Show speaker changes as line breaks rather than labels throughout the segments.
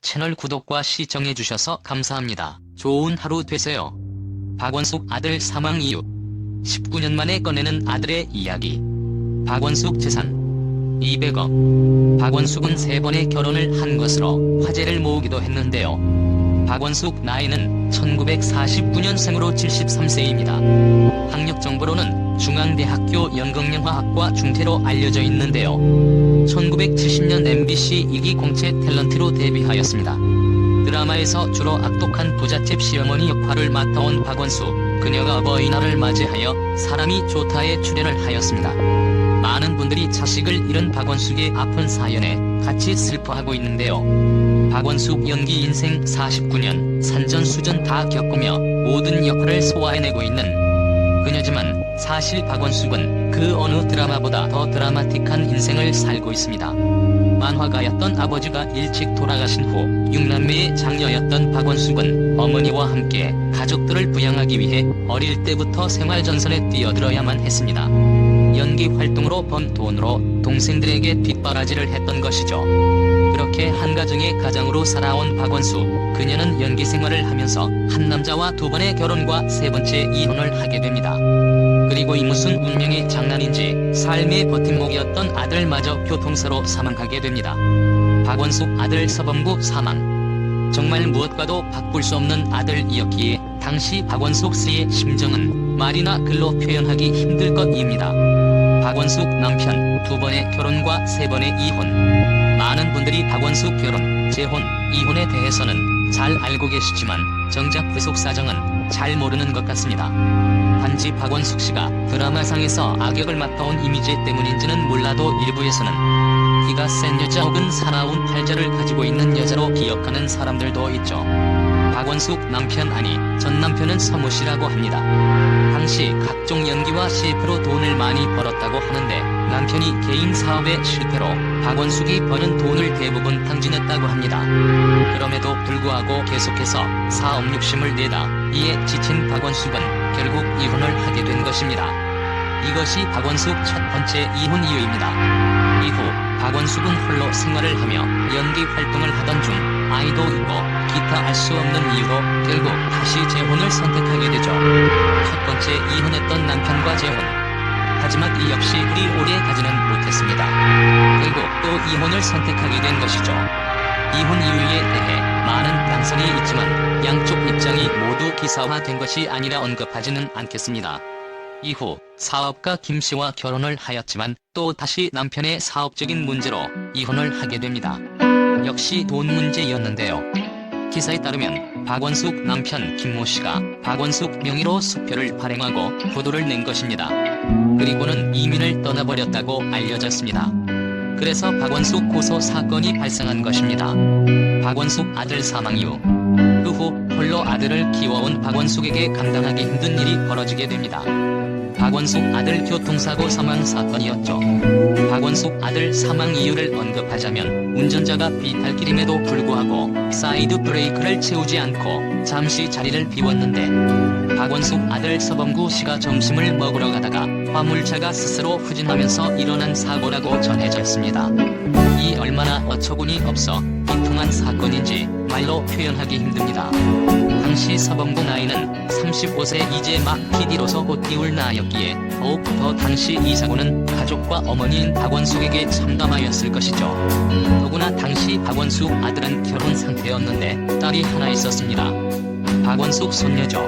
채널 구독과 시청해주셔서 감사합니다. 좋은 하루 되세요. 박원숙 아들 사망 이유. 19년 만에 꺼내는 아들의 이야기. 박원숙 재산 200억. 박원숙은 3번의 결혼을 한 것으로 화제를 모으기도 했는데요. 박원숙 나이는 1949년생으로 73세입니다. 학력 정보로는 중앙대학교 연극영화학과 중퇴로 알려져 있는데요. 1970년 MBC 2기 공채 탤런트로 데뷔하였습니다. 드라마에서 주로 악독한 부잣집 시어머니 역할을 맡아온 박원숙. 그녀가 어버이날을 맞이하여 사람이 좋다에 출연을 하였습니다. 많은 분들이 자식을 잃은 박원숙의 아픈 사연에 같이 슬퍼하고 있는데요. 박원숙 연기 인생 49년 산전수전 다 겪으며 모든 역할을 소화해내고 있는 그녀지만 사실 박원숙은 그 어느 드라마보다 더 드라마틱한 인생을 살고 있습니다. 만화가였던 아버지가 일찍 돌아가신 후 6남매의 장녀였던 박원숙은 어머니와 함께 가족들을 부양하기 위해 어릴 때부터 생활전선에 뛰어들어야만 했습니다. 연기 활동으로 번 돈으로 동생들에게 뒷바라지를 했던 것이죠. 그렇게 한 가정의 가장으로 살아온 박원숙. 그녀는 연기 생활을 하면서 한 남자와 2번의 결혼과 3번째 이혼을 하게 됩니다. 그리고 이 무슨 운명의 장난인지 삶의 버팀목이었던 아들마저 교통사로 사망하게 됩니다. 박원숙 아들 서범구 사망. 정말 무엇과도 바꿀 수 없는 아들이었기에 당시 박원숙 씨의 심정은 말이나 글로 표현하기 힘들 것입니다. 박원숙 남편 2번의 결혼과 3번의 이혼. 많은 분들이 박원숙 결혼, 재혼, 이혼에 대해서는 잘 알고 계시지만 정작 그 속 사정은 잘 모르는 것 같습니다. 단지 박원숙 씨가 드라마상에서 악역을 맡아온 이미지 때문인지는 몰라도 일부에서는 기가 센 여자 혹은 사나운 팔자를 가지고 있는 여자로 기억하는 사람들도 있죠. 박원숙 남편 아니 전 남편은 서무 씨라고 합니다. 당시 각종 연기와 CF로 돈을 많이 벌었다고 하는데 남편이 개인 사업의 실패로 박원숙이 버는 돈을 대부분 탕진했다고 합니다. 그럼에도 불구하고 계속해서 사업 욕심을 내다 이에 지친 박원숙은 결국 이혼을 하게 된 것입니다. 이것이 박원숙 첫 번째 이혼 이유입니다. 이후 박원숙은 홀로 생활을 하며 연기 활동을 하던 중 아이도 있고 기타 알 수 없는 이유로 결국 다시 재혼을 선택하게 되죠. 첫 번째 이혼했던 남편과 재혼. 하지만 이 역시 그리 오래 가지는 못했습니다. 결국 또 이혼을 선택하게 된 것이죠. 이혼 이유에 대해 많은 양상이 있지만 양쪽 입장이 모두 기사화된 것이 아니라 언급하지는 않겠습니다. 이후 사업가 김 씨와 결혼을 하였지만 또 다시 남편의 사업적인 문제로 이혼을 하게 됩니다. 역시 돈 문제였는데요. 기사에 따르면 박원숙 남편 김모 씨가 박원숙 명의로 수표를 발행하고 부도를 낸 것입니다. 그리고는 이민을 떠나버렸다고 알려졌습니다. 그래서 박원숙 고소 사건이 발생한 것입니다. 박원숙 아들 사망 이후 그 후 홀로 아들을 키워온 박원숙에게 감당하기 힘든 일이 벌어지게 됩니다. 박원숙 아들 교통사고 사망 사건이었죠. 박원숙 아들 사망 이유를 언급하자면 운전자가 비탈길임에도 불구하고 사이드 브레이크를 채우지 않고 잠시 자리를 비웠는데 박원숙 아들 서범구 씨가 점심을 먹으러 가다가 화물차가 스스로 후진하면서 일어난 사고라고 전해졌습니다. 이 얼마나 어처구니 없어 비통한 사건인지 말로 표현하기 힘듭니다. 당시 서범구 나이는 35세 이제 막 PD로서 곧 띄울 나이였기에 더욱 더 당시 이 사고는 가족과 어머니인 박원숙에게 참담하였을 것이죠. 더구나 당시 박원숙 아들은 결혼 상태였는데 딸이 하나 있었습니다. 박원숙 손녀죠.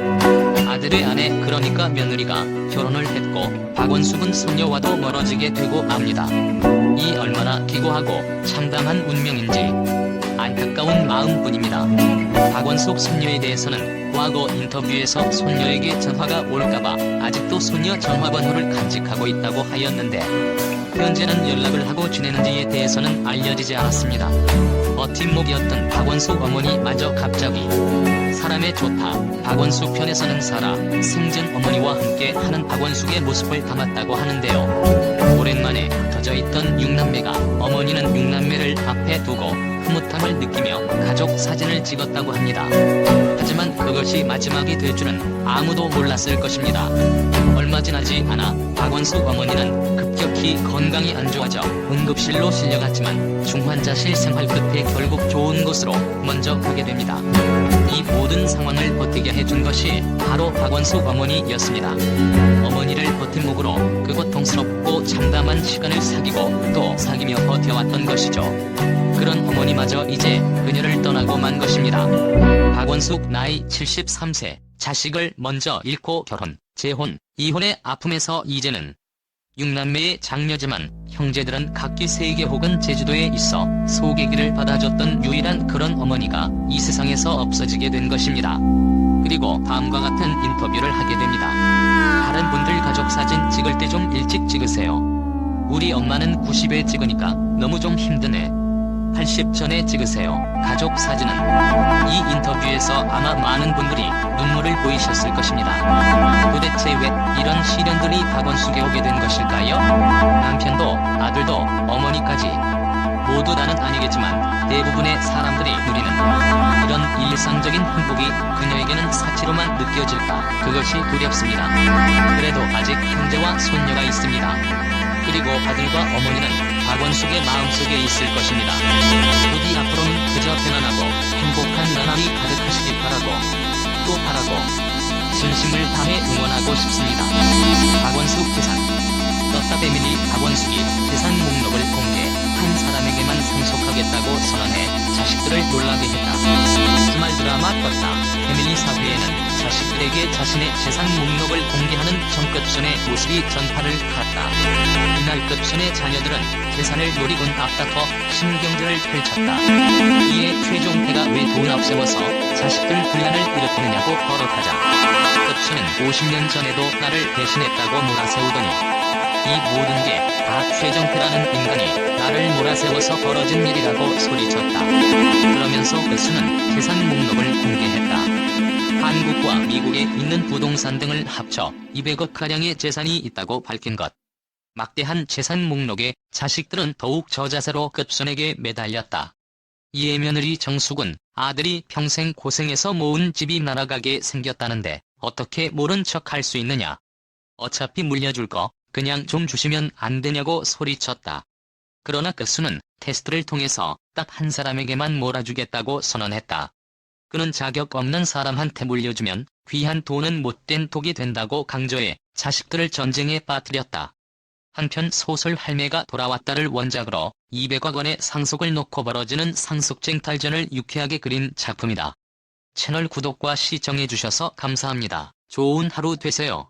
아들의 아내 그러니까 며느리가 결혼을 했고 박원숙은 손녀와도 멀어지게 되고 맙니다. 이 얼마나 기고하고 참담한 운명인지 안타까운 마음뿐입니다. 박원숙 손녀에 대해서는 과거 인터뷰에서 손녀에게 전화가 올까봐 아직도 손녀 전화번호를 간직하고 있다고 하였는데 현재는 연락을 하고 지내는지에 대해서는 알려지지 않았습니다. 버팀목이었던 박원숙 어머니마저 갑자기 사람에 좋다 박원숙 편에서는 살아 생전 어머니와 함께 하는 박원숙의 모습을 담았다고 하는데요. 오랜만에 흩어져 있던 6남매가 어머니는 6남매를 앞에 두고 흐뭇함을 느끼며 가족 사진을 찍었다고 합니다. 하지만 그것이 마지막이 될 줄은 아무도 몰랐을 것입니다. 얼마 지나지 않아 박원숙 어머니는 급격히 건강이 안 좋아져 응급실로 실려갔지만 중환자실 생활 끝에 결국 좋은 곳으로 먼저 가게 됩니다. 이 모든 상황을 버티게 해준 것이 바로 박원숙 어머니였습니다. 어머니를 버팀목으로 그 고통스럽고 참담한 시간을 사귀고 또 사귀며 버텨왔던 것이죠. 그런 어머니마저 이제 그녀를 떠나고 만 것입니다. 박원숙 나이 73세, 자식을 먼저 잃고 결혼, 재혼, 이혼의 아픔에서 이제는 6남매의 장녀지만 형제들은 각기 세계 혹은 제주도에 있어 소개기를 받아줬던 유일한 그런 어머니가 이 세상에서 없어지게 된 것입니다. 그리고 다음과 같은 인터뷰를 하게 됩니다. 다른 분들 가족 사진 찍을 때 좀 일찍 찍으세요. 우리 엄마는 90에 찍으니까 너무 좀 힘드네. 80 전에 찍으세요. 가족 사진은. 이 인터뷰에서 아마 많은 분들이 눈물을 보이셨을 것입니다. 도대체 왜 이런 시련들이 박원숙에 오게 된 것일까요? 남편도 아들도 어머니까지 모두 다는 아니겠지만 대부분의 사람들이 누리는 이런 일상적인 행복이 그녀에게는 사치로만 느껴질까 그것이 두렵습니다. 그래도 아직 형제와 손녀가 있습니다. 그리고 아들과 어머니는 박원숙의 마음속에 있을 것입니다. 부디 앞으로는 그저 편안하고 행복한 나날이 가득하시길 바라고 또 바라고 진심을 다해 응원하고 싶습니다. 박원숙 재산. 떴다 패밀리. 박원숙이 재산 목록을 공개, 한 사람에게만 상속하겠다고 선언해 자식들을 놀라게 했다. 주말 드라마 떴다 패밀리 4회에는 자식들에게 자신의 재산 목록을 공개하는 정급선의 모습이 전파를 탔다. 이날 급선의 자녀들은 재산을 노리곤 앞다퉈 신경전을 펼쳤다. 이에 최종태가 왜 돈 앞세워서 자식들 분란을 일으키느냐고 버럭하자 급선은 50년 전에도 나를 대신했다고 몰아세우더니 이 모든 게 다 최정태라는 인간이 나를 몰아세워서 벌어진 일이라고 소리쳤다. 그러면서 급수는 재산 목록을 공개했다. 한국과 미국에 있는 부동산 등을 합쳐 200억가량의 재산이 있다고 밝힌 것. 막대한 재산 목록에 자식들은 더욱 저자세로 급선에게 매달렸다. 이에 며느리 정숙은 아들이 평생 고생해서 모은 집이 날아가게 생겼다는데 어떻게 모른 척 할 수 있느냐. 어차피 물려줄 거 그냥 좀 주시면 안 되냐고 소리쳤다. 그러나 급수는 테스트를 통해서 딱 한 사람에게만 몰아주겠다고 선언했다. 그는 자격 없는 사람한테 물려주면 귀한 돈은 못된 독이 된다고 강조해 자식들을 전쟁에 빠뜨렸다. 한편 소설 할매가 돌아왔다를 원작으로 200억 원의 상속을 놓고 벌어지는 상속쟁탈전을 유쾌하게 그린 작품이다. 채널 구독과 시청해주셔서 감사합니다. 좋은 하루 되세요.